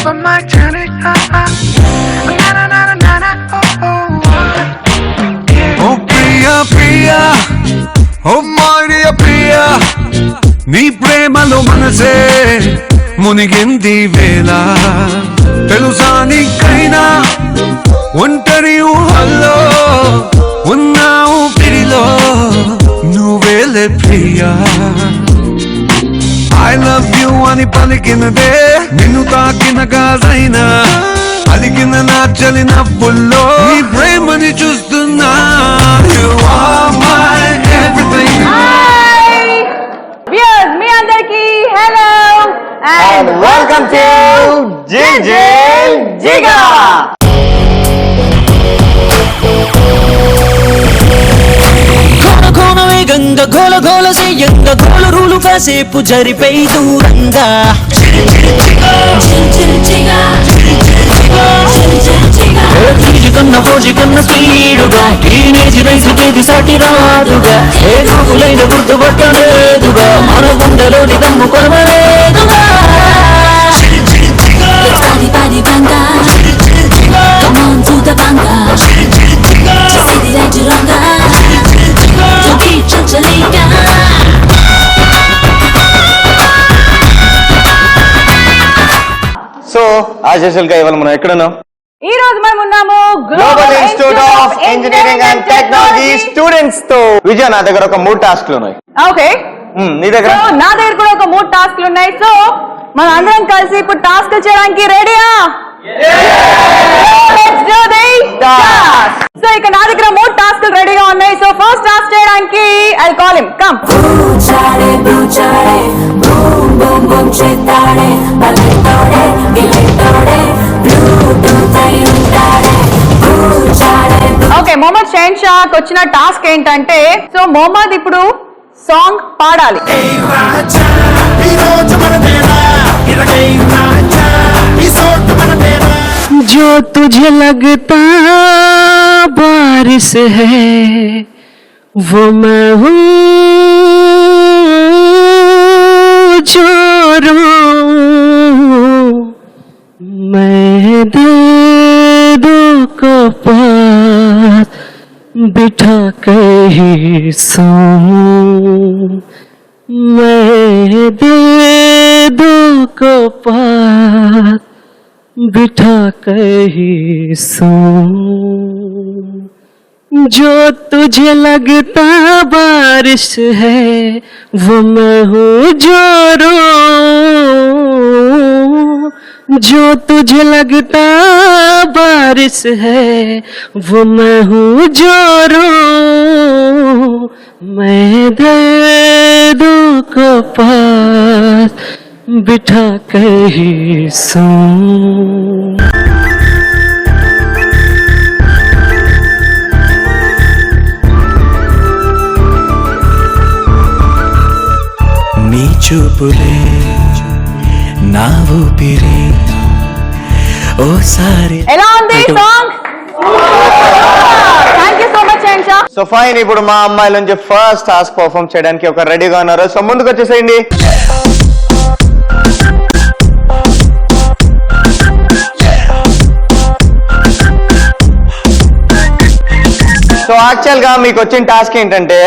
on my journey. Na na na na na. Oh Priya Priya, oh my dear Priya, నీ ప్రేమలో మనసే మునిగింది వేళ. తెలుసా నీకైనా ఒంటరి ఊహల్లో ఉన్నావు పిరిలో నువ్వేలే ప్రియా. I love you అని పలికినదే నిన్ను తాకిన గాజైనా అలికిన నా చలి నవ్వుల్లో నీ ప్రేమని చూస్తున్నా. You are my everything. Viewers, మీ అందరికి hello And welcome to Jig Jiga. కోన వేగంగా గోల గోల సేయంగా గోల రూలు కాసేపు జరిపై దూరంగా కన్న ఫోజి కన్న స్పీడుగా టీనేజ్ రైసుకేది సాటి రాదుగా ఏ కాపులైన గుర్తుపట్టలేదుగా మన గుండెలోని దమ్ము కొరవలేదుగా. సో యాజ్ యూజువల్ గా ఇవాళ మనం ఎక్కడున్నాం? ఈ రోజు మనం ఉన్నాము global institute of engineering and technology students తో. విజయ్, నా దగ్గర ఒక 3 టాస్క్లు ఉన్నాయి. ఓకే, నీ దగ్గర? నా దగ్గర కూడా ఒక 3 టాస్క్లు ఉన్నాయి. సో మనం అందరం కలిసి ఇప్పుడు టాస్క్ చేయడానికి రెడీయా? Let's do the task. So ఇక నా దగ్గర 3 టాస్క్లు రెడీగా ఉన్నాయి. సో ఫస్ట్ టాస్క్ చేయడానికి ఐ కాల్ హిమ్. కమ్. బూచాడే బూచాడే బూమ్ బూమ్ బూమ్ చేతాడే బలెతోడే గిలెతోడే బ్లూటూత్ అయి ఉంటాడే బూచాడే. ఓకే, మొహమ్మద్ షెహన్షాకి వచ్చిన టాస్క్ ఏంటంటే, సో మొహమ్మద్ ఇప్పుడు సాంగ్ పాడాలి. जो तुझे लगता बारिश है वो मैं हूँ जो रोऊं मैं दे दो कपास बिठा के सोऊं मैं दे दो कपास बिठा कहीं सो जो तुझे लगता बारिश है वो मैं हूँ जो रोऊं जो तुझे लगता बारिश है वो मैं हूँ जो रोऊं मैं दे दो कपास बिठा कहीं सो. నీ చూపులే నా ఊపిరి ఓసారి. ఎలా ఉంది song? Thank you so much Shahenshah. So fine, ఇప్పుడు మా అమ్మాయిల నుంచి ఫస్ట్ టాస్క్ పర్ఫామ్ చేయడానికి ఒక రెడీగా ఉన్నారు. సో ముందుకు వచ్చేసేయండి. సో యాక్చువల్ గా మీకు వచ్చిన టాస్క్ ఏంటంటే,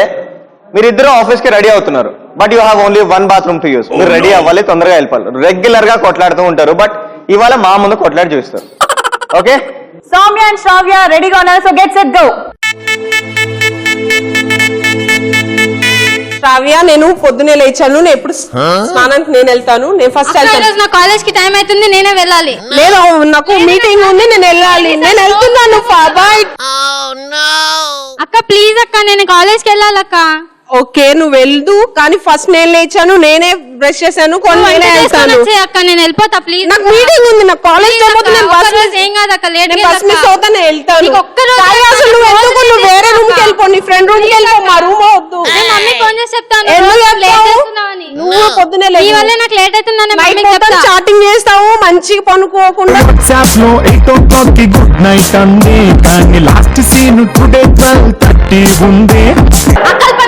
మీరిద్దరు ఆఫీస్ కి రెడీ అవుతున్నారు, but you have only 1 bathroom to use. మీరు రెడీ అవ్వాలి, తొందరగా వెళ్ళిపోవాలి. రెగ్యులర్ గా కొట్లాడుతూ ఉంటారు, బట్ ఇవాళ మా ముందు కొట్లాడి చూస్తారు. ఓకే, సౌమ్య అండ్ శ్రావ్య రెడీగా ఉన్నారు. So get set go. Sravya, నేను పొద్దునే లేచాను. నేను ఎప్పుడు స్నానానికి నేను వెళ్తాను. నేను ఫస్ట్ వెళ్తాను. నా కాలేజ్ కి టైం అవుతుంది, నేనే వెళ్ళాలి. లేదు, నాకు మీటింగ్ ఉంది, నేను వెళ్ళాలి. నేను వెళ్తున్నాను. బాయ్ అక్క ప్లీజ్ అక్క, నేను కాలేజ్ కి వెళ్ళాలి అక్క. ఓకే, నువ్వు వెళ్దు, కానీ ఫస్ట్ నేను లేచాను, నేనే బ్రష్ చేశాను, కొన్ని నేనే వెళ్తాను. అక్క నేను వెళ్ళిపోతా ప్లీజ్. నాకు మీటింగ్ ఉంది, నాకు కాలేజ్ వెళ్ళిపోతే నేను బస్ ఏం కాదు అక్క, లేట్ బస్ మిస్ అవుతా, నేను వెళ్తాను. అసలు నువ్వు ఎందుకు, నువ్వు వేరే రూమ్ కి వెళ్ళిపో, నీ ఫ్రెండ్ రూమ్ కి వెళ్ళిపో, మా రూమ్ వద్దు. మమ్మీ ఫోన్ చేసి చెప్తాను నువ్వు పొద్దునే నీ వల్ల నాకు లేట్ అవుతుందని చాటింగ్ చేస్తావు, మంచిగా పనుకోకుండా. వాట్సాప్ లో 8 o'clock కి గుడ్ నైట్ అంది, కానీ లాస్ట్ సీన్ టుడే 12:30 ఉంది.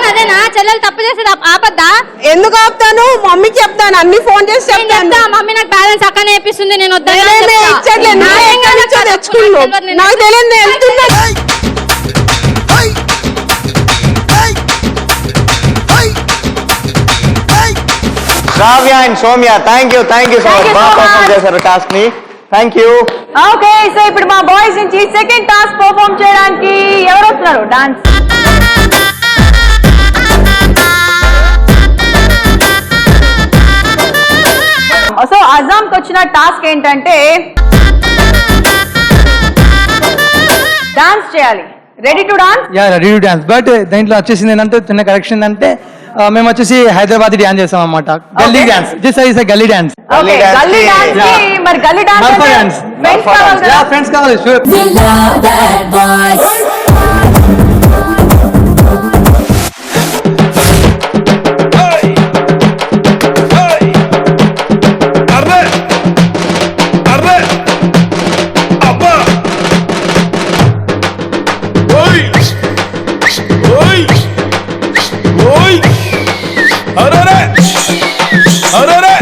అదేనా చెల్లెలు తప్పు చేసేది ఆపద్దా? ఎందుకు ఆపుతాను? మమ్మీకి చెప్తాను, అన్ని ఫోన్ చేసి నేను చెప్తాను. చెప్తా, మమ్మీ నాకు బ్యాలెన్స్ అక్కనే నేర్పిస్తుంది, నేను వద్దా నేనే ఇచ్చట్లేదు, నువ్వే ఎక్కడి నుంచో తెచ్చుకున్నావు. నాకు తెలియదు, నేను వెళ్తున్నా. Sravya and Soumya thank you so Thank you much, బాగా so పర్ఫామ్ much. చేశారు టాస్క్ ని. Thank you. ఓకే, సో ఇప్పుడు మా బాయ్స్ నుంచి సెకండ్ టాస్క్ పర్ఫామ్ చేయడానికి ఎవరు వస్తున్నారు? డాన్స్. సో అజామ్ కి వచ్చిన టాస్క్ ఏంటంటే డాన్స్ చేయాలి. Ready to dance? Yeah ready to dance. But దీంట్లో వచ్చేసింది ఏంటంటే చిన్న కరెక్షన్ ఏంటంటే మేము వచ్చేసి హైదరాబాద్ డాన్స్ చేస్తాం అన్నమాట. గల్లీ డాన్స్, జస్ట్ ఐస్ గల్లీ డాన్స్. ఓకే, గల్లీ డాన్స్ కి మరి గల్లీ డాన్స్ మర్ఫా డాన్స్. ఫ్రెండ్స్ కావాలి కదా? యా ఫ్రెండ్స్ కావాలి. Sure. We love bad boys. Array array అబ్బా ఓయ్ ఓయ్ ఓయ్ అరే అరే అరే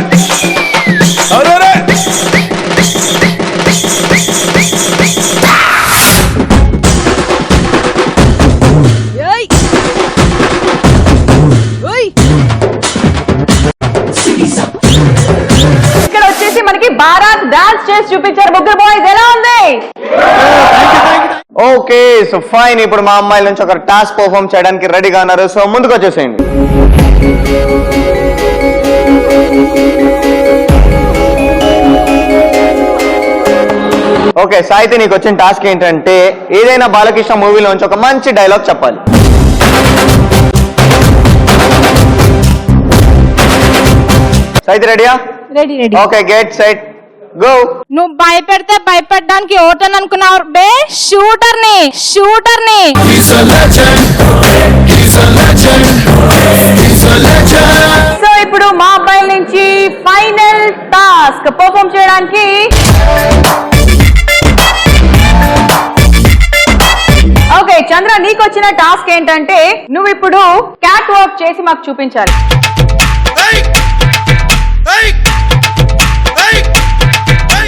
ఇక్కడ వచ్చేసి మనకి భారత్ డాన్స్ చేసి చూపించారు ముగ్గురు బాయ్స్. ఎలా ఉంది? ఓకే సో ఫైన్, ఇప్పుడు మా అమ్మాయిల నుంచి ఒక టాస్క్ పర్ఫామ్ చేయడానికి రెడీగా ఉన్నారు. సో ముందుకు వచ్చేసేయండి. ఓకే సాయితి, నీకు వచ్చిన టాస్క్ ఏంటంటే ఏదైనా బాలకృష్ణ మూవీలోంచి ఒక మంచి డైలాగ్ చెప్పాలి. సాయితి రెడీయా? Ready ready. Okay get set go. నువ్వు భయపెడితే భయపడడానికి ఓటని అనుకున్నావు బే, షూటర్ ని సో ఇప్పుడు మా అబ్బాయిల నుంచి ఫైనల్ టాస్క్ పర్ఫామ్ చేయడానికి ఓకే చంద్ర, నీకు వచ్చిన టాస్క్ ఏంటంటే నువ్వు ఇప్పుడు క్యాట్ వాక్ చేసి మాకు చూపించాలి.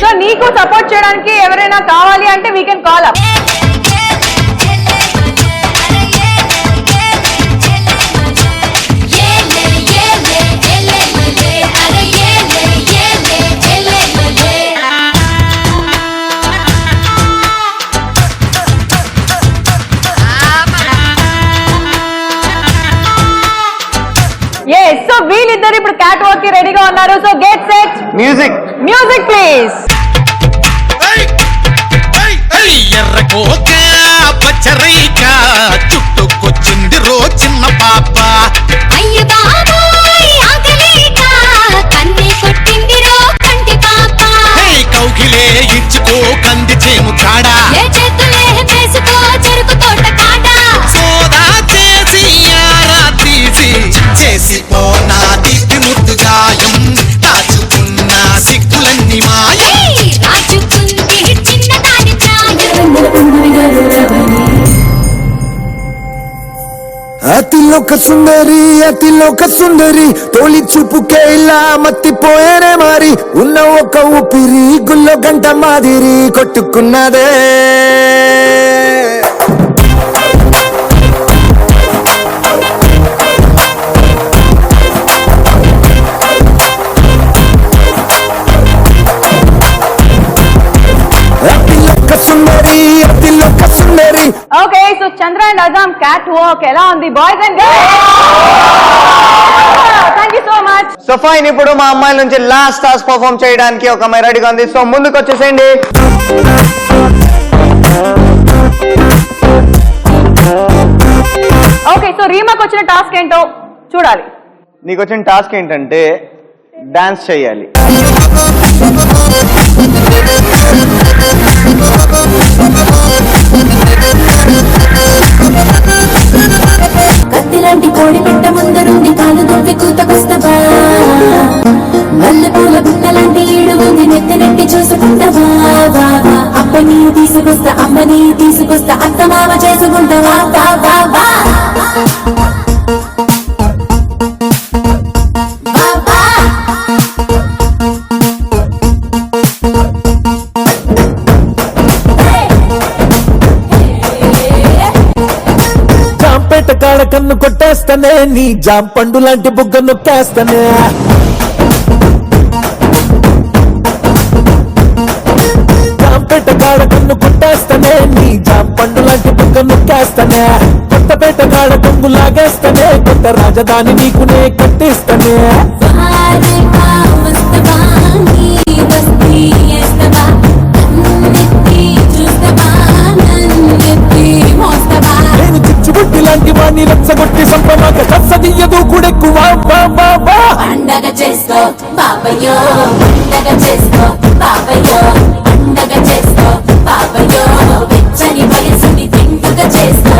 సో నీకు సపోర్ట్ చేయడానికి ఎవరైనా కావాలి అంటే we can call up. So వీళ్ళిద్దరు ఇప్పుడు క్యాట్ వాక్ కి రెడీగా ఉన్నారు. So get set music please. ఎర్రకోక పచ్చరైక చుట్టుకొచ్చింది రో చిన్న పాప. అయ్య బాబోయ్ ఆకలేక కన్నే కొట్టిందిరో కంటి పాప. కౌగిలే ఇచ్చుకో కంది చేము చాడా. ఏ చేతులే వేసుకో చెరుకు తోట కాడ. సోదా చేసి ఆరా తీసి చేసి పోనా దిక్కి ముద్దు గాయం. దాచుకున్న సిగ్గులన్నీ మాయ. రాజుకుంది చిన్నదాని ప్రాయం. అతిలోక సుందరి తోలి చూపుకే ఇలా మత్తిపోయేనే మారి ఉన్న ఒక ఊపిరి గుల్లో గంట మాదిరి కొట్టుకున్నదే. అతిలోక సుందరి. Okay, so Chandra and Azam cat walk ఎలా ఉంది boys and thank you so much. So fine, ఇప్పుడు మా అమ్మాయిల నుంచి లాస్ట్ టాస్క్ పర్ఫామ్ చేయడానికి ఒక అమ్మాయి రెడీగా ఉంది. సో ముందుకు వచ్చేసేయండి. ఓకే, సో రీమాకి వచ్చిన టాస్క్ ఏంటో చూడాలి. నీకు వచ్చిన టాస్క్ ఏంటంటే డాన్స్ చేయాలి. కత్తిలాంటి కోడి పెట్ట ముందరుంది కాలు దువ్వి కూతకొస్తవా. మల్లెపూల బుట్టలాంటి ఈడు ఉంది నెత్తి చూసుకుంటావా. అప్పని తీసుకొస్తా అమ్మని తీసుకొస్తా అత్త మామ చేసుకుంటావా. కన్ను కొట్టేస్తానే నీ జాం పండు లాంటి బుగ్గ నొక్కేస్తానే జాంపేట కాడ కన్ను కొట్టేస్తానే నీ జాం పండు లాంటి బుగ్గ నొక్కేస్తానే కొత్తపేట కాడ కొంగు లాగేస్తానే కొత్త రాజధాని నీకునే కట్టిస్తానే నేను చిచ్చుబుట్టి లాంటి వాణ్ణి రెచ్చగొట్టి సంపమాక కసదియ్యదు కూడెక్కువ పండగ చేసుకో బాబయ్యో పండగ చేసుకో బాబయ్యో పండగ చేసుకో బాబయ్యో వెచ్చని వయసుని తింటుగా చేసుకో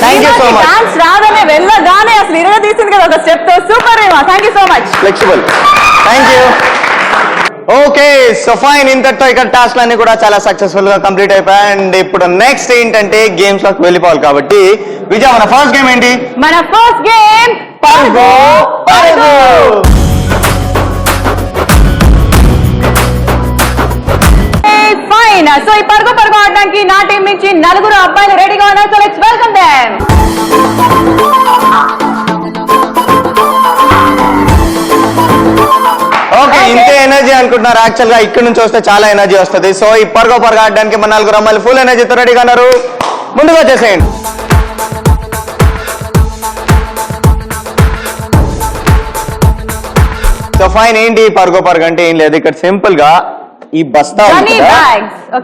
thank you so much. Dance రాగానే వెళ్ళగానే అసలు ఇరగ తీసింది కదా ఒక స్టెప్ తో super Rema thank you so much flexible. Thank you. Okay so fine, ఇంతటితో ఇక్కడ టాస్క్ అన్ని కూడా చాలా సక్సెస్ఫుల్ గా కంప్లీట్ అయిపోయాయి. అండ్ ఇప్పుడు నెక్స్ట్ ఏంటంటే గేమ్స్ లోకి వెళ్ళిపోవాలి. కాబట్టి విజయ్, మన ఫస్ట్ గేమ్ ఏంటి? మన ఫస్ట్ గేమ్ పరుగు పరుగు. ఫైన్. సో ఈ పరుగు పరుగు ఆడడానికి నా టీం నుంచి 4 అబ్బాయిలు రెడీగా ఉన్నారు. So let's welcome them. Okay, ఇంతే ఎనర్జీ అనుకుంటున్నారు. యాక్చువల్ గా ఇక్కడ నుంచి వస్తే చాలా ఎనర్జీ వస్తుంది. సో ఈ పరుగు పరుగు ఆడడానికి మన 4 అమ్మాయిలు ఫుల్ ఎనర్జీతో రెడీగా ఉన్నారు. ముందుగా వచ్చేసేయండి. సో ఫైన్, ఏంటి పరుగు పరుగు అంటే ఏం లేదు. ఇక్కడ సింపుల్ గా ఈ బస్తా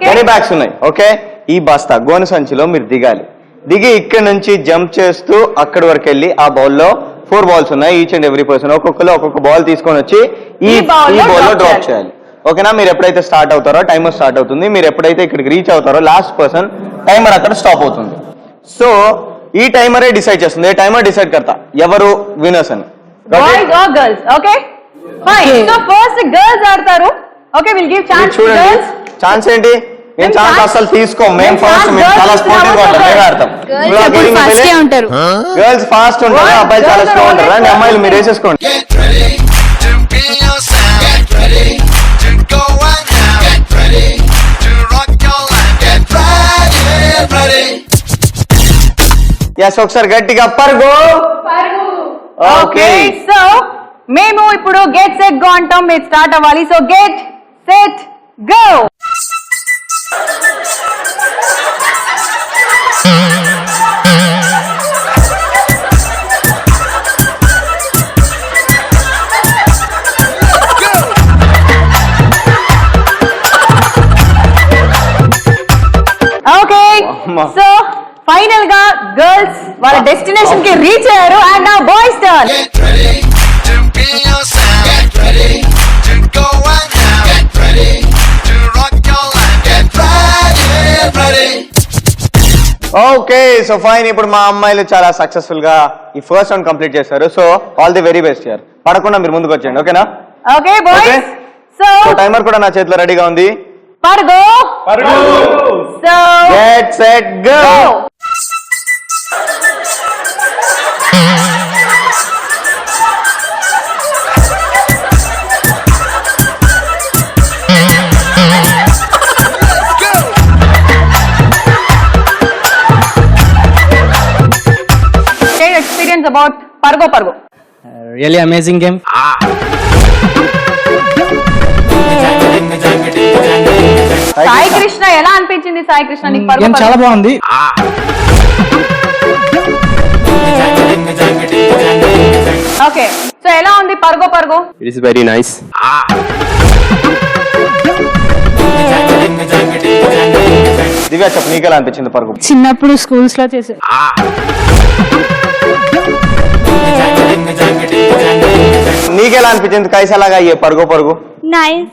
గనీ బ్యాగ్స్ ఉన్నాయి. ఓకే, ఈ బస్తా గోను సంచిలో మీరు దిగాలి. దిగి ఇక్కడ నుంచి జంప్ చేస్తూ అక్కడి వరకు వెళ్ళి ఆ బౌల్లో 4 బాల్స్ ఉన్నాయి. ఈచ్ అండ్ ఎవ్రీ పర్సన్ ఒక్కొక్క బాల్ తీసుకొని వచ్చి ఈ బౌల్ లో డ్రాప్ చేయాలి. ఓకేనా? మీరు ఎప్పుడైతే స్టార్ట్ అవుతారో టైమర్ స్టార్ట్ అవుతుంది. మీరు ఎప్పుడైతే ఇక్కడికి రీచ్ అవుతారో లాస్ట్ పర్సన్ టైమర్ అక్కడ స్టాప్ అవుతుంది. సో ఈ టైమరే డిసైడ్ చేస్తుంది. ఏ టైమర్ డిసైడ్ కర్తా ఎవరు విన్నర్స్ అని. Boys or girls? Okay fine. So first girls ఆడతారు. Okay, will give chance to girls. Chance ఏంటి? మేము ఛాన్స్ అసలు తీసుకోం. మేము ఫస్ట్ చాలా స్పోర్టివ్ గా ఉంటాం. మేము ఆడతాం. గర్ల్స్ ఫాస్ట్ ఉంటారు, అబ్బాయిలు చాలా స్లో ఉంటారు. అండ్ అమ్మాయిలు మీరు వేసేసుకోండి. Get ready to be yourself. Get ready to go and have. Get ready to rock your life. Get ready. Yes, ఒకసారి గట్టిగా పరుగు. ఓకే, సో మేము ఇప్పుడు గెట్ సెట్ గో అంటాం. మీరు స్టార్ట్ అవ్వాలి. So get set go. Okay, so final గా girls వాళ్ళ డెస్టినేషన్ కి రీచ్ అయ్యారు. అండ్ నా boys turn. Get ready to be yourself. Get ready to go and have. Get ready to rock your life. Get ready. Okay, so fine. ఇప్పుడు మా అమ్మాయిలు చాలా successful గా ఈ ఫస్ట్ రౌండ్ కంప్లీట్ చేశారు. So all the very best year. పడకుండా మీరు ముందుకు వచ్చేయండి. ఓకేనా? ఓకే బాయ్స్, సో టైమర్ కూడా నా చేతిలో రెడీగా ఉంది. పరుగు so get set go. Experience about పరుగు పరుగు. Really amazing game. Sai Krishna ఎలా అనిపించింది? సాయి కృష్ణ నీకు పరుగు గేమ్ చాలా బాగుంది. ఓకే, సో ఎలా ఉంది పరుగు పరుగు? It is very nice. Divya చెప్పు, నీకు ఎలా అనిపించింది పరుగు? చిన్నప్పుడు స్కూల్స్ లో చేసే నీకెలా అనిపించింది? కైసలాగా అయ్యే పరుగు పరుగు? నైస్.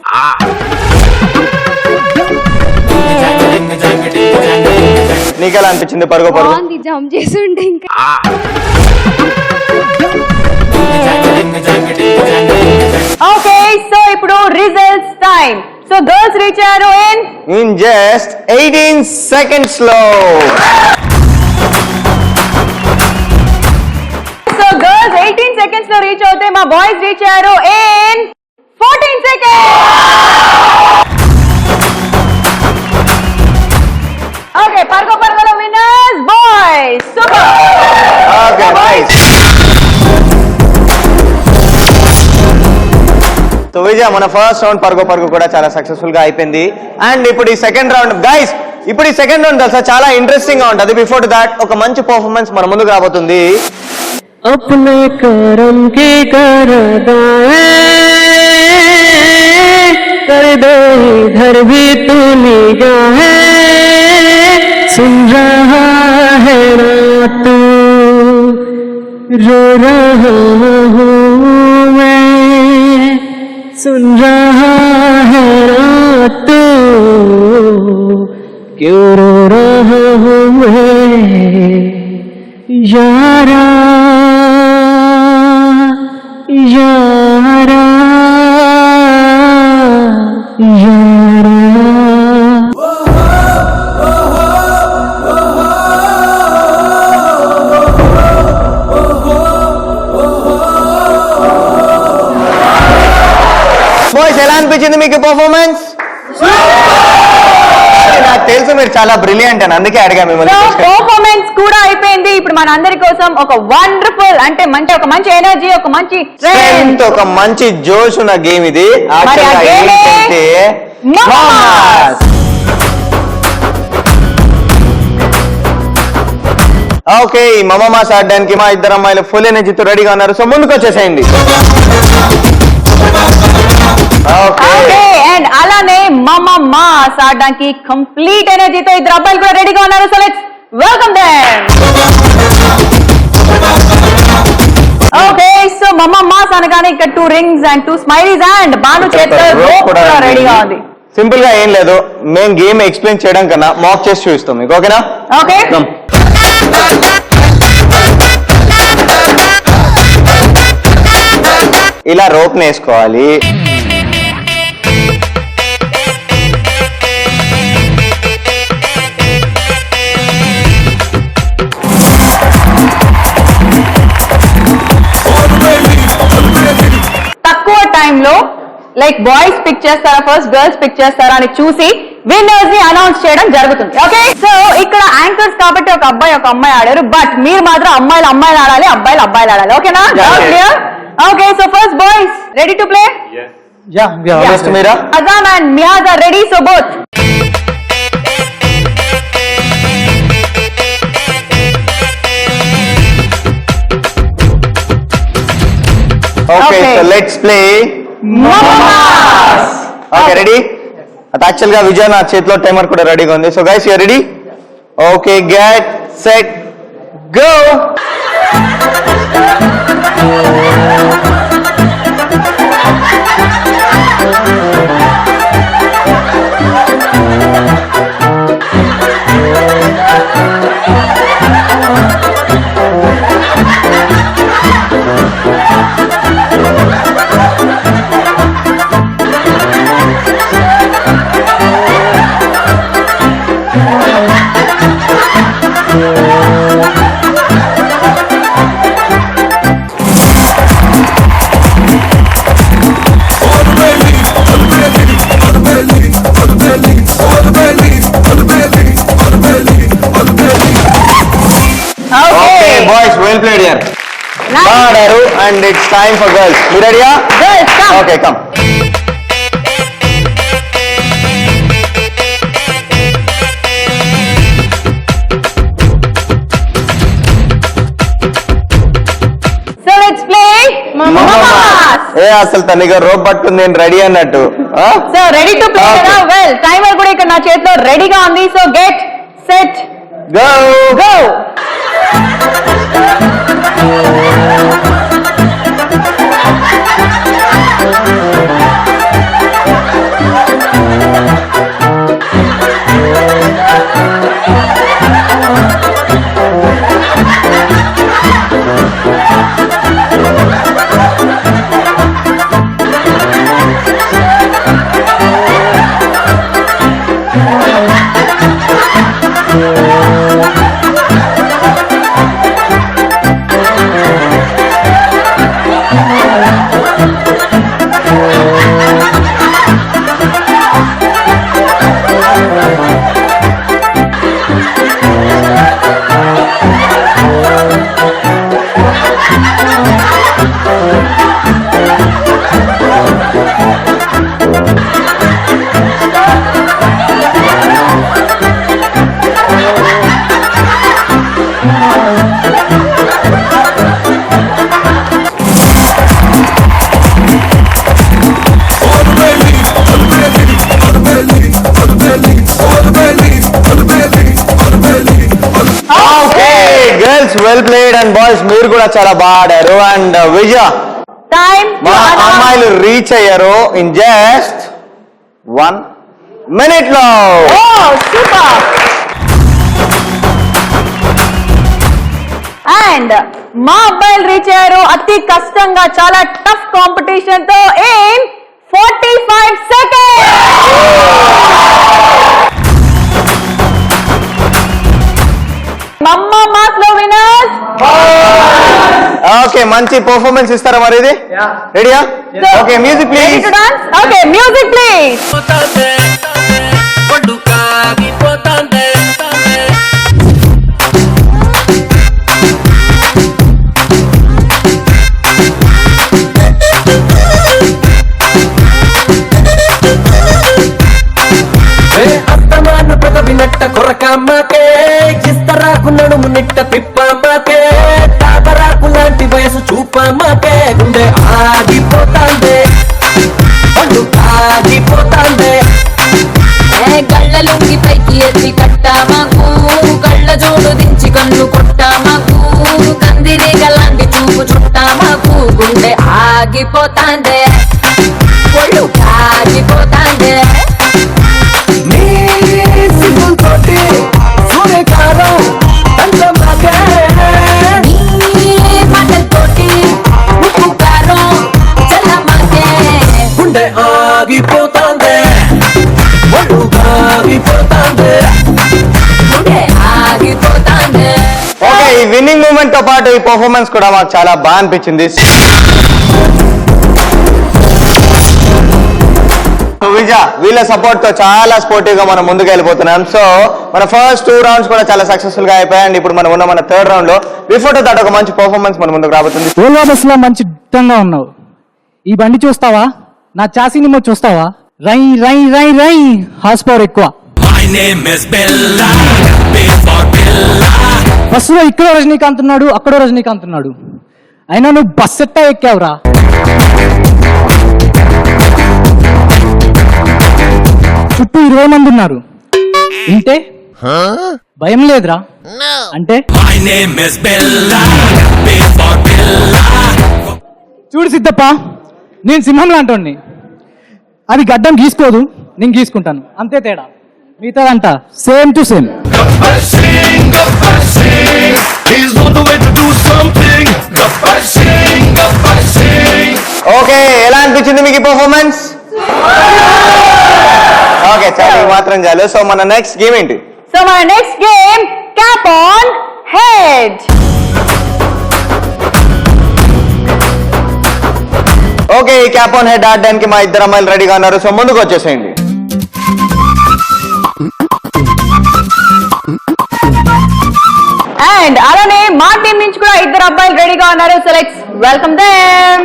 నీకెలా అనిపించింది పరుగు పరుగు? జంప్ చేసి ఉంటే ఇంకా ఓకే, సో ఇప్పుడు results time. So girls reach అయ్యారు ఇన్ జస్ట్ 18 seconds లో. సో గర్ల్స్ 18 seconds లో రీచ్ అవుతే మా బాయ్స్ రీచ్ అయ్యారు ఇన్ 14 seconds. ఓకే పర్గో పర్గోలో winners boys super. Okay nice. So Vijaya, మన ఫస్ట్ రౌండ్ పరుగు పరుగు కూడా చాలా సక్సెస్ఫుల్ గా అయిపోయింది. అండ్ ఇప్పుడు ఈ సెకండ్ రౌండ్ గైస్, ఇప్పుడు ఈ సెకండ్ రౌండ్ తెలుసా చాలా ఇంట్రెస్టింగ్ గా ఉంటుంది. బిఫోర్ దాట్ ఒక మంచి పర్ఫార్మెన్స్ మన ముందుకు రాబోతుంది. अपने करम की करदाए कर दे इधर भी तू निगाहे सुन रहा है ना तू रो रहा हूँ मैं सुन रहा है ना तू क्यों रो रहा हूँ मैं यारा यारा यारा. బాయ్స్, ఎలా అనిపించింది మీకు పర్ఫార్మెన్స్? నాకు తెలుసు మీరు చాలా బ్రిలియంట్ అని, అందుకే అడిగా మిమ్మల్ని. పర్ఫార్మెన్స్ కూడా అయిపోయింది. ఇప్పుడు మన అందరి కోసం ఒక వండర్ఫుల్ అంటే ఒక మంచి ఎనర్జీ, ఒక మంచి స్ట్రెంగ్త్, ఒక మంచి జోష్ ఉన్న గేమ్ ఇది. ఓకే, ఈ మమమాస్ ఆడడానికి మా ఇద్దరు అమ్మాయిలు ఫుల్ ఎనర్జీతో రెడీగా ఉన్నారు. సో ముందుకు వచ్చేసేయండి. అండ్ అలానే మమమాస్ ఆడడానికి కంప్లీట్ ఎనర్జీతో ఇద్దరు అబ్బాయిలు కూడా రెడీగా ఉన్నారు. So let's welcome them. Okay, so మమమాస్ అనగానే ఇక్కడ 2 rings and 2 smileys and Banu చేతిలో rope కూడా రెడీగా ఉంది. సింపుల్ గా ఏం లేదు, మేము గేమ్ ఎక్స్ప్లెయిన్ చేయడం కన్నా మాక్ చేసి చూపిస్తాం మీకు. ఓకేనా? ఓకే. ఇలా రోప్ వేసుకోవాలి. తక్కువ టైంలో లైక్ బాయ్స్ పిక్ చేస్తారా ఫస్ట్ గర్ల్స్ పిక్ చేస్తారా అని చూసి విన్నర్స్ ని అనౌన్స్ చేయడం జరుగుతుంది. ఓకే, సో ఇక్కడ యాంకర్స్ కాబట్టి ఒక అబ్బాయి ఒక అమ్మాయి ఆడారు, బట్ మీరు మాత్రం అమ్మాయిలు ఆడాలి, అబ్బాయిలు ఆడాలి. ఓకేనా? Clear? Okay, so first boys ready to play? ఫస్ట్ మీరా? Azan and Miyaz are ready, so both. Okay, so let's play మమమాస్. Okay, ready? అది యాక్చువల్ గా విజయ్ నా చేతిలో టైమర్ కూడా రెడీగా ఉంది. So guys, you are ready? Okay, get set go. Boys, well played here. Nice. And it's time for girls. You ready? Girls, come. Okay, come. So let's play మమమాస్. అసలు తనగా rope పట్టుకుని నేను ready అన్నట్టు. So ready to play కదా? Well, timer కూడా ఇక్కడ నా చేతిలో రెడీగా ఉంది. So get set go go. Well played and boys మీరు కూడా చాలా బాగా ఆడారు. అండ్ విజయ టైమ్ మా అమ్మాయిలు రీచ్ అయ్యారు ఇన్ జస్ట్ 1 minute లో. సూపర్. అండ్ మా అబ్బాయిలు రీచ్ అయ్యారు అతి కష్టంగా చాలా టఫ్ కాంపిటీషన్ తో ఇన్ 45 seconds. మమ్మ మాస్లో వినర్స్. ఓకే మంచి పర్ఫార్మెన్స్ ఇస్తారా మరి ఇది? రెడీయా? Okay music please. Okay music please. అస్తమాను పెదవినట్ట కొరకమ్మకే ఇస్తరాకు నడుము నిట్ట తిప్పమ్మకే తాబరాకు లాంటి వయసు చూపమ్మకే గుండె ఆగిపోతాందే పండు ఆగిపోతాందే గళ్ళ లొంగి పైకి ఎత్తి కట్టామాకు కళ్ళ జోడు దించి కన్ను కొట్టామాకు కందిరి గలాంటి చూపు చుట్టామాకు గుండె ఆగిపోతాందే ఒళ్ళు ఆగిపోతాందే నీ సింపుల్ తోటి సూర్యకారం తండ్రమ్మకే నీ మాటలతోటి ఉప్పు కారం చల్లమ్మకే గుండె ఆగిపోతాందే ఒళ్ళు ఆగిపోతాందే గుండె ఆగిపోతాందే. ఓకే ఈ విన్నింగ్ మూమెంట్ తో పాటు ఈ పర్ఫార్మెన్స్ కూడా మాకు చాలా బాగా అనిపించింది. విజయ వీళ్ళ సపోర్ట్ తో చాలా స్పోర్టివ్ గా మనం ముందుకు వెళ్ళిపోతున్నాం. సో మన ఫస్ట్ 2 rounds కూడా చాలా సక్సెస్ఫుల్ గా అయిపోయాయి. ఇప్పుడు మనం ఉన్న మన 3rd round లో బిఫోర్ తో ఒక మంచి పర్ఫార్మెన్స్ మన ముందుకు రాబోతుంది. ఓలా బస్ లో మంచి దిట్టంగా ఉన్నావు. ఈ బండి చూస్తావా? నా చాసీని చూస్తావా? రై రై రై రై హార్స్ పవర్ ఎక్కువ. బస్సులో ఇక్కడ రజనీకాంత్ ఉన్నాడు, అక్కడో రజనీకాంత్ ఉన్నాడు. అయినా నువ్వు బస్ ఎట్టా ఎక్కావురా? చుట్టూ 20 మంది ఉన్నారు. ఇంటే భయం లేదురా అంటే చూడు సిద్ధప్ప, నేను సింహం లాంటోడిని. అది గడ్డం గీసుకోదు, నేను గీసుకుంటాను, అంతే తేడా. మిగతాదంట సేమ్ టు సేమ్. ఓకే ఎలా అనిపించింది మీకు ఈ పర్ఫార్మెన్స్? ఓకే చాలా మాత్రం చాలు. సో మన నెక్స్ట్ గేమ్ ఏంటి? సో మన next game cap on head. Okay ఈ క్యాప్ ఆన్ హెడ్ ఆడడానికి మా ఇద్దరు అమ్మాయిలు రెడీగా ఉన్నారు. సో ముందుకు వచ్చేసేయండి. అండ్ అలానే మా టీం నుంచి కూడా ఇద్దరు అబ్బాయిలు రెడీగా ఉన్నారు. So let's welcome them.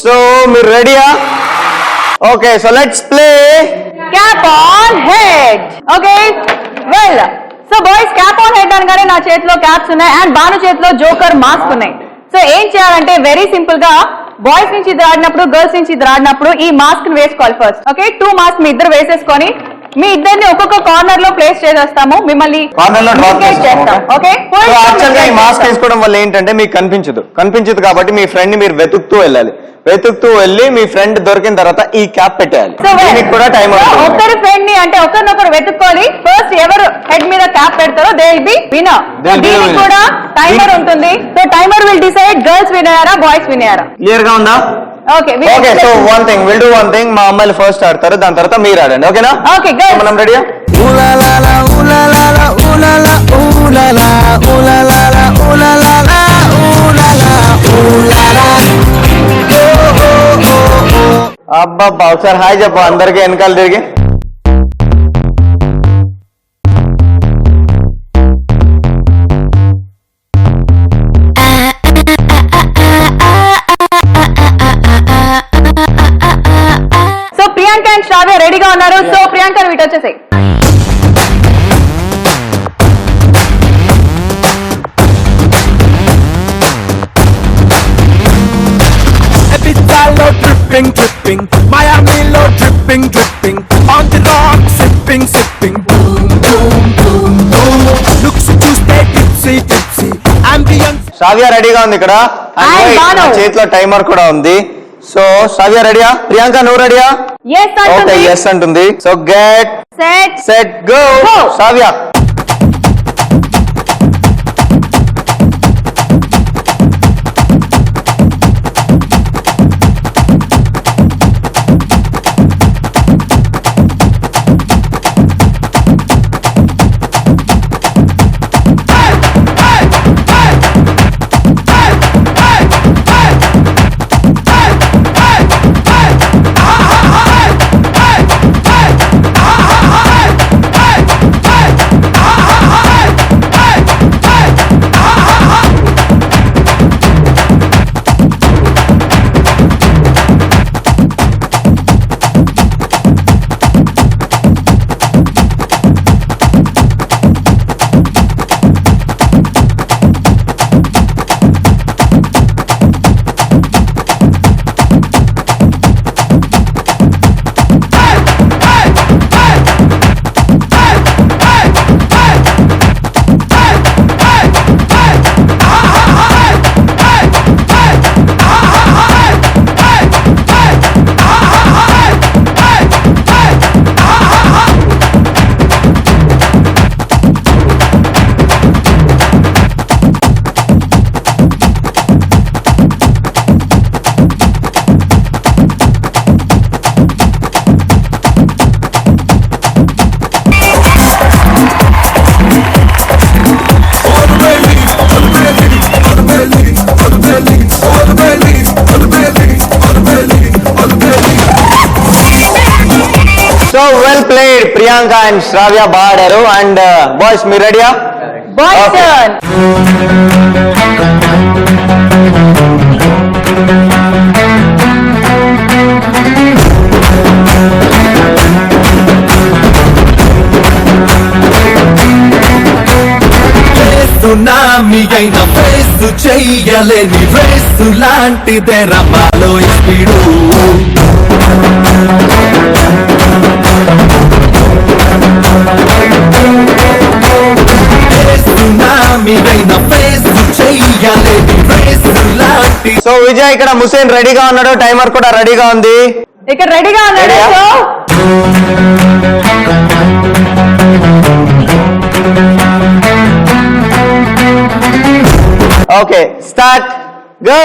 So మీరు రెడీయా? Okay so let's play cap on head. Okay well so boys cap on head అనగానే నా చేతిలో క్యాప్స్ ఉన్నాయి అండ్ భాను చేతిలో జోకర్ మాస్క్ ఉన్నాయి. సో ఏం చేయాలంటే వెరీ సింపుల్ గా బాయ్స్ నుంచి ఇద్దరు ఆడినప్పుడు గర్ల్స్ నుంచి ఇద్దరు ఆడినప్పుడు ఈ మాస్క్ ని వేసుకోవాలి ఫస్ట్. ఓకే 2 మాస్క్ మీ ఇద్దరు వేసేసుకొని మీ ఇద్దరిని ఒక్కొక్క కార్నర్ లో ప్లేస్ చేసేస్తాము. మిమ్మల్ని కార్నర్ లో డ్రాప్ చేస్తాం. ఓకే సో యాక్చువల్ గా ఈ మాస్క్ వేసుకోవడం వల్ల ఏంటంటే మీకు కనిపించదు కాబట్టి మీ ఫ్రెండ్ ని మీరు వెతుకుతూ వెళ్ళి మీ ఫ్రెండ్ దొరికిన తర్వాత ఈ క్యాప్ పెట్టేయాలి. దీనికి కూడా టైం ఒకరి ఫ్రెండ్ ని అంటే ఒకరినొకరు వెతుక్కోవాలి. ఫస్ట్ ఎవరు హెడ్ మీద క్యాప్ పెడతారో దే విల్ బి విన్నర్. దీనికి కూడా టైమర్ ఉంటుంది. So timer will decide girls win అయ్యారా బాయ్స్ విన్ అయ్యారా. క్లియర్ గా ఉందా? Okay so will do one thing. మా అమ్మాయిలు ఫస్ట్ ఆడతారు, దాని తర్వాత మీరు ఆడండి. ఓకేనా? ఓకే గర్ల్స్ మనం రెడీయా? అబ్బబ్బా ఒకసారి హాయ్ చెప్పు అందరికి వెనకాల తిరిగి. సో ప్రియాంక అండ్ శ్రావ్య రెడీగా ఉన్నారు. సో ప్రియాంక వీటి వచ్చేసాయి. Dripping, Miami lo dripping, dripping. శ్రావ్య రెడీగా ఉంది ఇక్కడ. And Banu. చేతిలో టైమర్ కూడా ఉంది. సో శ్రావ్య రెడీయా? ప్రియాంక నువ్వు రెడీయా? ఓకే ఎస్ అంటుంది. So get set go. Sravya well played. Priyanka and Sravya బాగా ఆడారు. అండ్ బాయ్స్ మీరు రెడీయా? Boys turn. సునామీ అయిన ఫేస్ చెయ్యలేని రేసు లాంటిదే రమాలో స్పీడు. సో విజయ్ ఇక్కడ ముసేన్ రెడీగా ఉన్నాడు. టైమర్ కూడా రెడీగా ఉంది. ఇక్కడ రెడీగా ఉన్నాడు. Okay start go.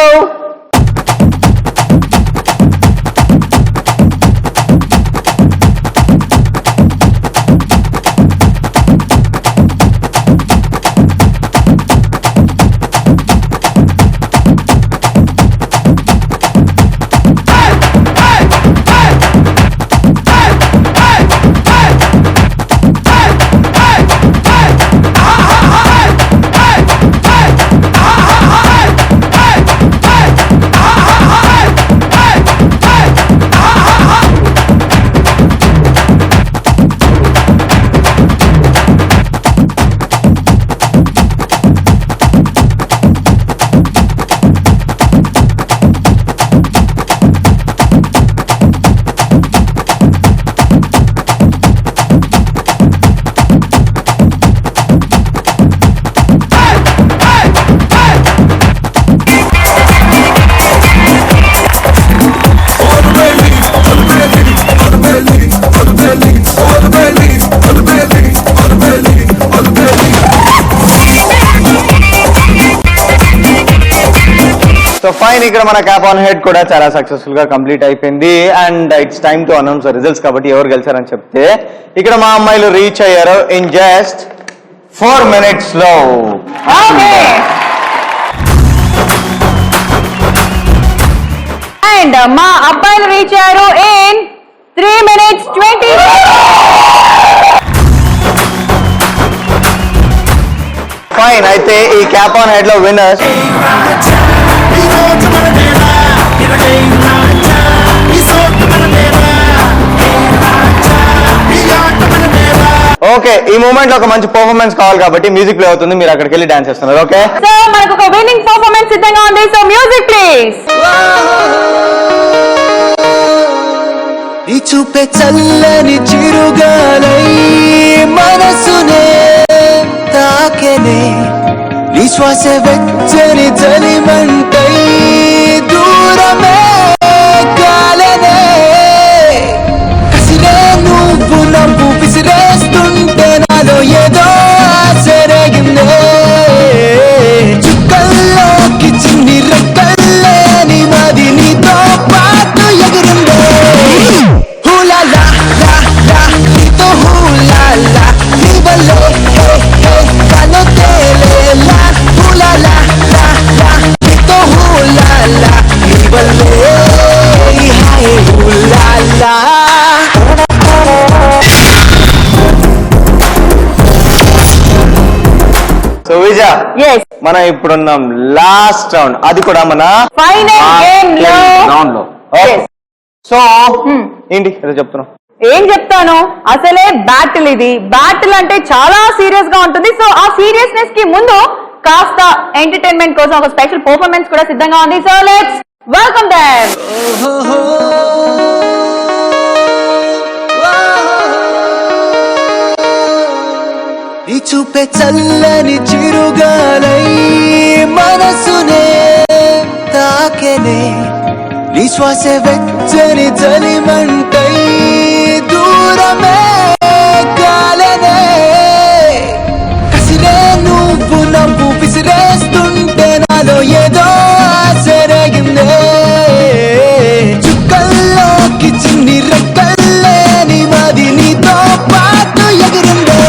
So fine, ఇక్కడ మన క్యాప్ ఆన్ హెడ్ కూడా చాలా సక్సెస్ఫుల్ గా కంప్లీట్ అయిపోయింది. And it's time to announce results. కాబట్టి ఎవరు గెలిచారని చెప్తే ఇక్కడ మా అమ్మాయిలు రీచ్ అయ్యారు ఇన్ జస్ట్ 4 minutes లో. అండ్ మా అబ్బాయిలు రీచ్ అయ్యారు ఇన్ 3 minutes 20. ఫైన్, అయితే ఈ క్యాప్ ఆన్ హెడ్ లో విన్నర్స్ ఓకే. ఈ మూమెంట్ లో ఒక మంచి పర్ఫార్మెన్స్ కావాలి కాబట్టి మ్యూజిక్ ప్లే అవుతుంది. మీరు అక్కడికి వెళ్ళి డాన్స్ చేస్తున్నారు. ఓకే, సో మనకు ఒక విన్నింగ్ పర్ఫార్మెన్స్ సిద్ధంగా ఉంది. So music please. నీ చూపే చల్లని చిరుగాలై మనసునే తాకెనే, నీ శ్వాస వెచ్చని చలిమంటై దూరమే కాలనే కసిరే నువ్వు నవ్వు విసిరేస్తుంటే నాలో ఏదో ఆశరగిందే చుక్కల్లోకి చిన్ని రెక్కల్లేని మది నీతో పాటు ఎగిరిందే హూలా లా లా లా నీతో హూలా లా నీ వల్లే హే హే కాలో తేలేలా హూలా లా లా లా నీతో హూలా లా నీ వల్లే హాయ్ హూలా లా సో విజా Yes. మనం ఇప్పుడున్నాం లాస్ట్ రౌండ్, అది కూడా మన ఫైనల్ గేమ్ లో రౌండ్ లో. Yes. సో ఏంటి ఏదో చెప్తున్నాం? ఏం చెప్తాను, అసలే బ్యాటిల్ ఇది. బ్యాటిల్ అంటే చాలా సీరియస్ గా ఉంటుంది. సో ఆ సీరియస్నెస్ కి ముందు కాస్త ఎంటర్టైన్మెంట్ కోసం ఒక స్పెషల్ పర్ఫార్మెన్స్ కూడా సిద్ధంగా ఉంది. So let's welcome them. నీ చూపే చల్లని చిరుగాలై మనసునే తాకెనే నీ శ్వాస వెచ్చని చలిమంటై దూరమే కాలనే కసిరే నువ్వు నవ్వు విసిరేస్తుంటే నాలో ఏదో ఆశరగిందే చుక్కల్లోకి చిన్ని రెక్కల్లేని మది నీతో పాటు ఎగిరిందే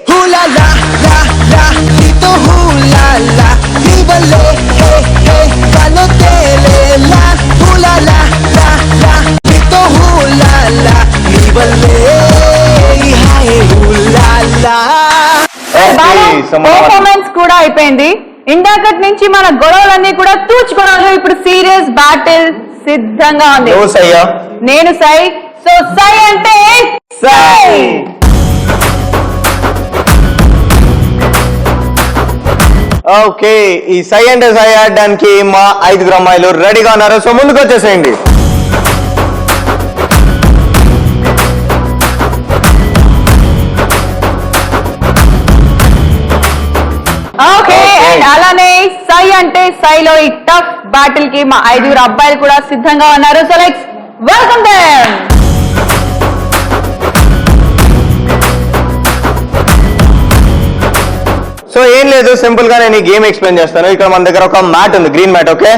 హూలా లా లా లా నీతో హూలా లా నీ వల్లే హే హే కాలో తేలేలా హూలా లా లా లా నీతో హూలా లా నీ వల్లే హాయ్ హూలా లా. పర్ఫార్మెన్స్ కూడా అయిపోయింది. ఇందాకటి నుంచి మన గొడవలన్నీ కూడా తూచుకోవడం. ఇప్పుడు సీరియస్ బ్యాటిల్ సిద్ధంగా ఉంది. నువ్వు సయ్యా, నేను సై. సో సై అంటే సై. ఓకే, ఈ సై అంటే సై ఆడడానికి మా 5 అమ్మాయిలు రెడీగా ఉన్నారు. సో ముందుకు వచ్చేసేయండి. ఓకే, అండ్ అలానే సై అంటే సైలో ఈ టఫ్ బ్యాటిల్ కి మా 5 అబ్బాయిలు కూడా సిద్ధంగా ఉన్నారు. So let's welcome them. So ఏం లేదు, సింపుల్ గా నేను ఈ గేమ్ ఎక్స్ప్లెయిన్ చేస్తాను. ఇక్కడ మన దగ్గర ఒక మ్యాట్ ఉంది, గ్రీన్ మ్యాట్. ఓకే,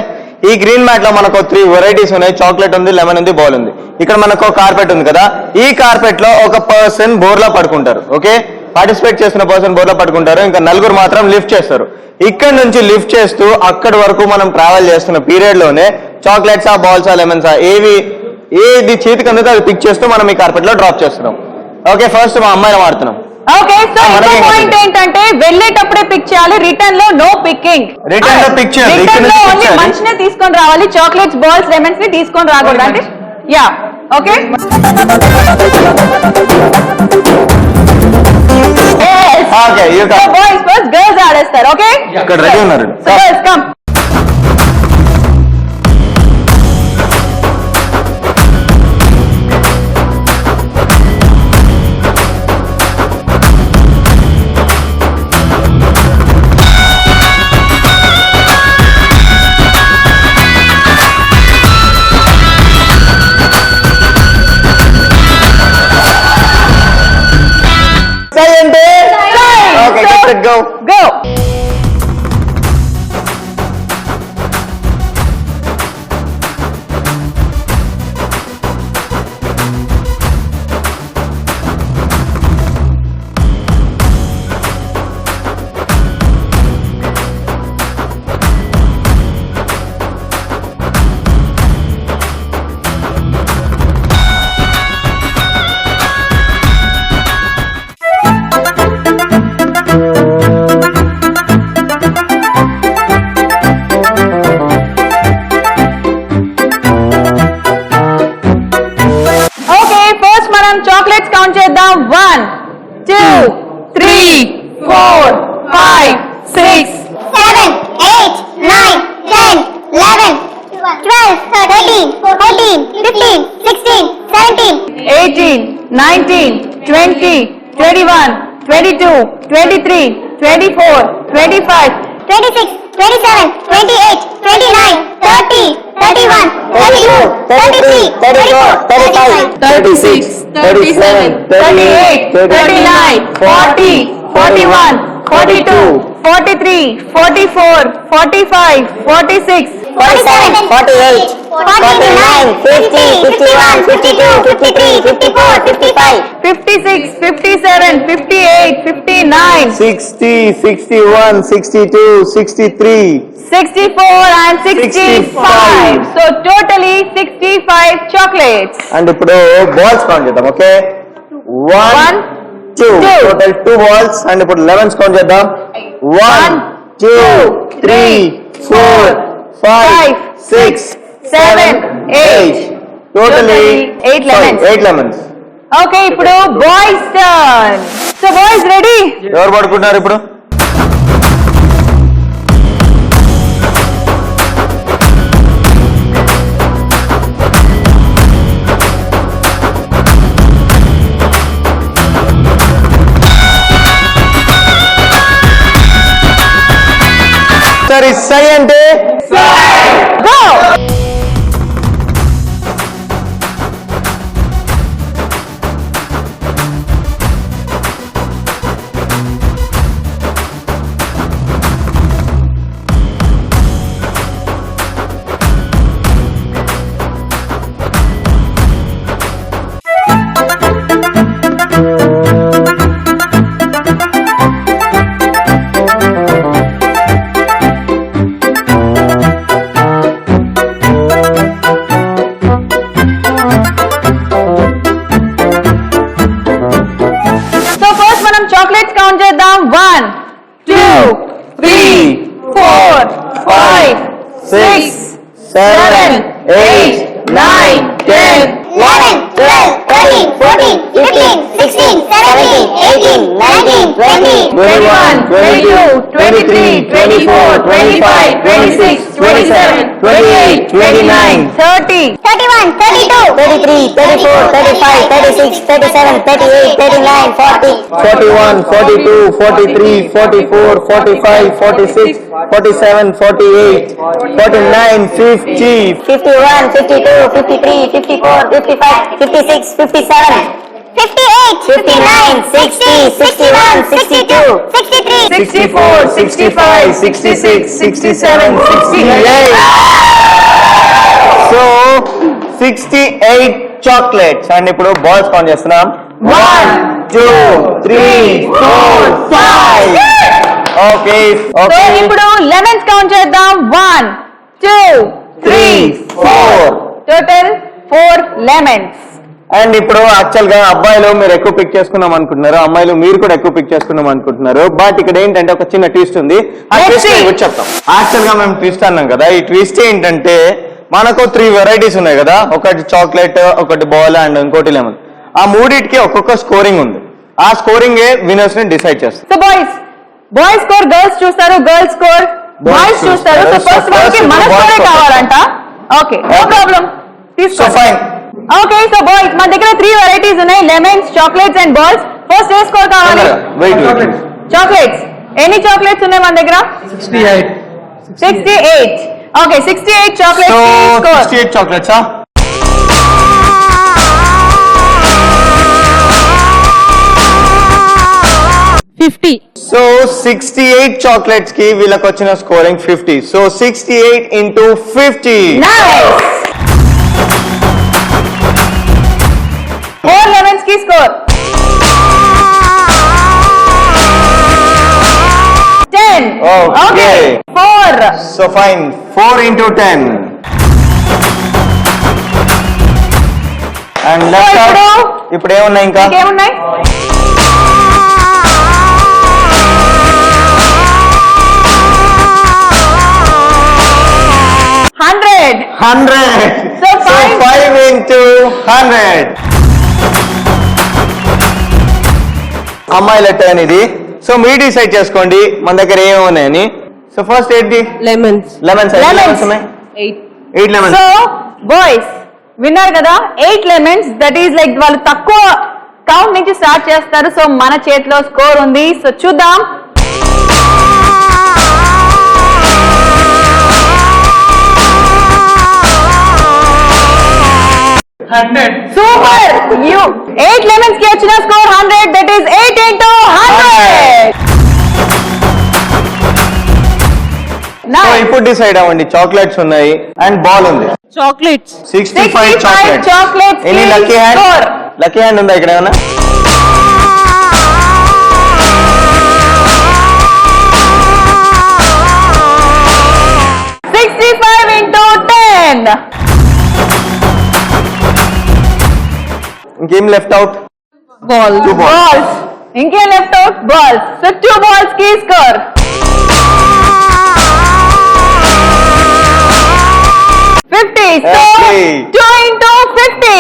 ఈ గ్రీన్ మ్యాట్ లో మనకు 3 వెరైటీస్ ఉన్నాయి. చాక్లెట్ ఉంది, లెమన్ ఉంది, బౌల్ ఉంది. ఇక్కడ మనకు కార్పెట్ ఉంది కదా, ఈ కార్పెట్ లో ఒక పర్సన్ బోర్లా పడుకుంటారు. ఓకే, పార్టిసిపేట్ చేసిన పర్సన్ బోర్లా పడుకుంటారు. ఇంకా 4 మాత్రం లిఫ్ట్ చేస్తారు. ఇక్కడ నుంచి లిఫ్ట్ చేస్తూ అక్కడి వరకు మనం ట్రావెల్ చేస్తున్న పీరియడ్ లోనే చాక్లెట్సా, బాల్సా, లెమన్సా ఏది చేతికి అందుతో అది పిక్ చేస్తూ మనం ఈ కార్పెట్ లో డ్రాప్ చేస్తున్నాం. ఓకే, ఫస్ట్ మా అమ్మాయిని వాడుతున్నాం. ఓకే, సో ఇంకో పాయింట్ ఏంటంటే వెళ్ళేటప్పుడే పిక్ చేయాలి. రిటర్న్ లో నో పికింగ్. రిటర్న్ లో పిక్ చేయాలి. రిటర్న్ లో ఓన్లీ మంచినే తీసుకొని రావాలి. చాక్లెట్స్, బాల్స్, లెమన్స్ ని తీసుకొని రాకూడదు. అంటే yeah okay. Okay, you come. Boys first, girls ఆడేస్తారు. ఓకే, ఇక్కడ రెడీ ఉన్నారు. So girls come. Okay, get set, go. Go. Chocolates count చేద్దాం. 1 2 3 4 5 6 7 8 9 10 11 12 13 14 15 16 17 18 19 20 21 22 23 24 25, 26, 27, 28, 29, 30, 31, 32, 33, 34, 35, 36, 37, 38, 39, 40, 41, 42, 43, 44, 45, 46, 47, 48, 49, 50, 51, 52, 53, 54, 55, 56, 57, 58, 59, 60, 61, 62, 63, 64 and 65. So totally 65 chocolates. And ఇప్పుడు బాల్స్ కౌంట్ చేద్దాం. Okay, 1, 2, total 2 balls. అండ్ ఇప్పుడు 11 count చేద్దాం. 1, 2, 3, 4, 5, 6, 7, 8. Totally 8 lemons. 8 lemons. Okay, ఇప్పుడు boys turn. So boys ready? ఎవరు పడుకుంటున్నారు ఇప్పుడు? సరే, సై అంటే Go. So first మనం chocolates count చేద్దాం. 1, 2, 3, 4, 5, 6, 7, 8, 9, 10, 11, 12, 13, 14, 15, 16, 17, 18, 19, 20, 21, 22, 23, 24, 25, 26, 27, 28, 29, 30, 31, 32, 33, 34, 35, 36, 37, 38, 39, 40, 41, 42, 43, 44, 45, 46, 47, 48, 49, 50, 51, 52, 53, 54, 55, 56, 57, 58, 59, 60, 61, 62, 63, 64, 65, 66, 67, 68. So 68 chocolates. అండ్ ఇప్పుడు బాల్స్ కౌంట్ చేస్తున్నాం. 1, 2, 3, 4, 5. Okay, So okay. ఇప్పుడు lemons count చేద్దాం. 1, 2, 3, 4. Total 4 lemons. అండ్ ఇప్పుడు యాక్చువల్ గా అబ్బాయిలు మీరు ఎక్కువ పిక్ చేసుకుందాం అనుకుంటున్నారు, అమ్మాయిలు మీరు కూడా ఎక్కువ పిక్ చేసుకుందాం అనుకుంటున్నారు. బట్ ఇక్కడ ఏంటంటే ఒక చిన్న ట్విస్ట్ ఉంది. ఆ Let's ట్విస్ట్ see. చెప్తాం. యాక్చువల్ గా మేము ట్విస్ట్ అన్నాం కదా, ఈ ట్విస్ట్ ఏంటంటే మనకు 3 వెరైటీస్ ఉన్నాయి కదా, ఒకటి చాక్లెట్, ఒకటి బాల్ అండ్ ఇంకోటి లెమన్. ఆ మూడింటికి ఒక్కొక్క స్కోరింగ్ ఉంది. ఆ స్కోరింగ్ విన్నర్స్ ని డిసైడ్ చేస్తారు. సో బాయ్స్ స్కోర్ గర్ల్స్ చూస్తారు, గర్ల్స్ స్కోర్ బాయ్స్ చూస్తారు. సో ఫస్ట్ వన్ కి మన స్కోరే కావాలంట. ఓకే, నో ప్రాబ్లం, సో తీసుకోండి. ఫైన్. ఓకే, సో బాయ్స్ మన దగ్గర 3 వెరైటీస్ ఉన్నాయి, lemons, chocolates and balls. First A score కావాలి? వెయిట్. చాక్లెట్స్. ఎన్ని చాక్లెట్స్ ఉన్నాయి మన దగ్గర? 68. Okay, 68 so chocolates score. 68 chocolates. 50. So 68 chocolates కి వీళ్ళకి వచ్చిన scoring 50. So 68 into 50. Nice. 4 lemons కి score 10. Okay, 4. So fine, 4 into 10. And ఇప్పుడు ఏమున్నాయి ఇంకా? ఇంకేమున్నాయి? 100. So 5 into 100. అమ్మాయిల టర్న్ ఇది. సో మీరు డిసైడ్ చేసుకోండి మన దగ్గర ఏమున్నాయని. సో ఫస్ట్ ఏంటి? లెమన్స్. లెమన్స్. ఉన్నాయి 8 లెమన్స్. సో బాయ్స్ విన్నారు కదా, 8 లెమన్స్. దట్ ఈస్ లైక్ వాళ్ళు తక్కువ కౌంట్ నుంచి స్టార్ట్ చేస్తారు. సో మన చేతిలో స్కోర్ ఉంది. సో చూద్దాం. సూపర్ యూ 8 లెమన్స్ కి వచ్చిన score 100, that is 8 into 100. So ఇప్పుడు డిసైడ్ అవ్వండి. చాక్లెట్స్ ఉన్నాయి అండ్ బాల్ ఉంది. Chocolates 65 chocolates. chocolates any is lucky hand? score. Lucky hand ఉందా ఇక్కడ ఏమన్నా? into 10. ఇంకేం లెఫ్ట్ అవుట్? Ball Balls. ఇంకేం left out? Balls. So 2 balls కి score. 50. So Okay. 2 into 50.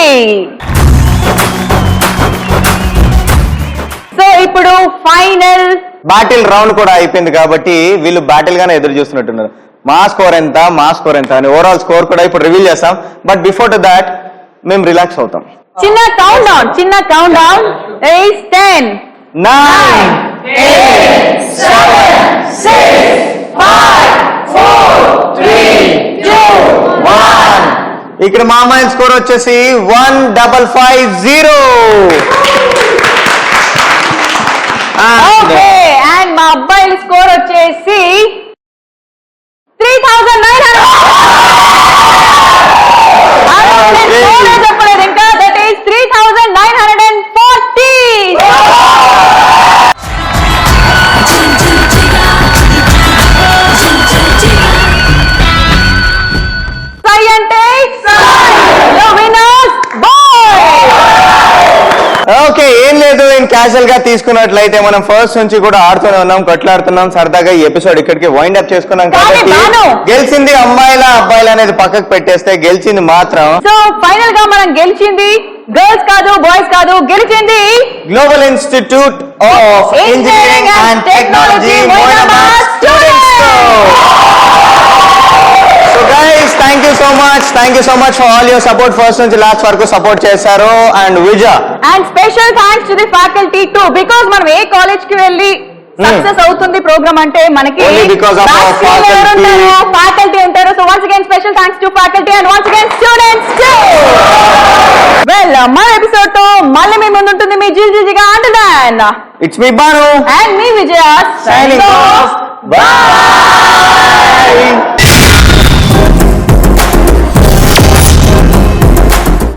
So ఇప్పుడు ఫైనల్ బ్యాటిల్ రౌండ్ కూడా అయిపోయింది కాబట్టి వీళ్ళు బ్యాటిల్ గానే ఎదురు చూస్తున్నట్టున్నారు. మా స్కోర్ ఎంత అని ఓవరాల్ స్కోర్ కూడా ఇప్పుడు రివీల్ చేస్తాం. బట్ బిఫోర్ టు దాట్ మేము రిలాక్స్ అవుతాం. చిన్న కౌంట్ డౌన్ is 10, 9, 8, 7, 6, 5, 4, 3, 2, 1. ఇక్కడ మా అమ్మాయి స్కోర్ వచ్చేసి 1550. ఓకే అండ్ మా అబ్బాయిల స్కోర్ వచ్చేసి 3900. చెప్పలేదు ఇంకా, దట్ ఈస్ 3940. సై అంటే విన్నర్స్ బాయ్. ఓకే, ఏం లేదు, క్యాజువల్ గా తీసుకున్నట్లయితే మనం ఫస్ట్ నుంచి కూడా ఆడుతూనే ఉన్నాం, కొట్లాడుతున్నాం, సరదాగా ఈ ఎపిసోడ్ ఇక్కడికి వైండ్ అప్ చేసుకున్నాం కాబట్టి గెలిచింది అబ్బాయిల అనేది పక్కకు పెట్టేస్తే గెలిచింది మాత్రం. సో ఫైనల్ గా మనం గెలిచింది గర్ల్స్ కాదు, బాయ్స్ కాదు, గెలిచింది global institute of engineering and technology Moinabad students. So guys, thank you so much for all your support. First నుంచి లాస్ట్ వరకు సపోర్ట్ చేశారు. And Vijaya and special thanks to the faculty to, because మనం ఏ college కి వెళ్ళి success అవుతుంది programme అంటే మనకి faculty ఉంటారు. So once again special thanks to faculty and once again students too. Well, మన ఎపిసోడ్ తో మళ్ళీ మీ ముందు ఉంటుంది మీ జిజిగా అంటున్నాను. It's me Banu and me Vijaya. Signing off. Bye.